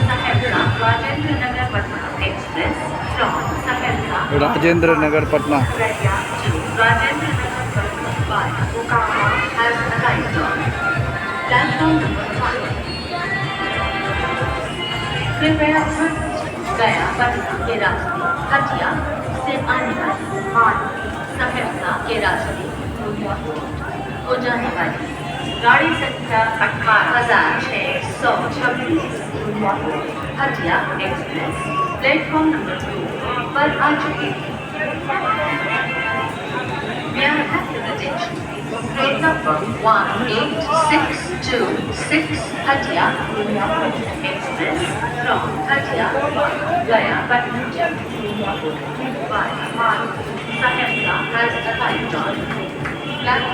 Saharsa Rajendr Ngar Express from Saharsa Rajendra Nagar Patna. to Rajendr Nagar by Okama has arrived on platform number 5. कृपया गया पटना के रास्ते हटिया से आने वाली माल सहरसा के रास्ते हो जाने वाली गाड़ी संख्या 18,626 हटिया एक्सप्रेस प्लेटफॉर्म नंबर 2 पर आ चुकी है। May I have your attention? Train number 18626 Hatia Express from Hatia Gaya Patna by Saharsa has arrived on platform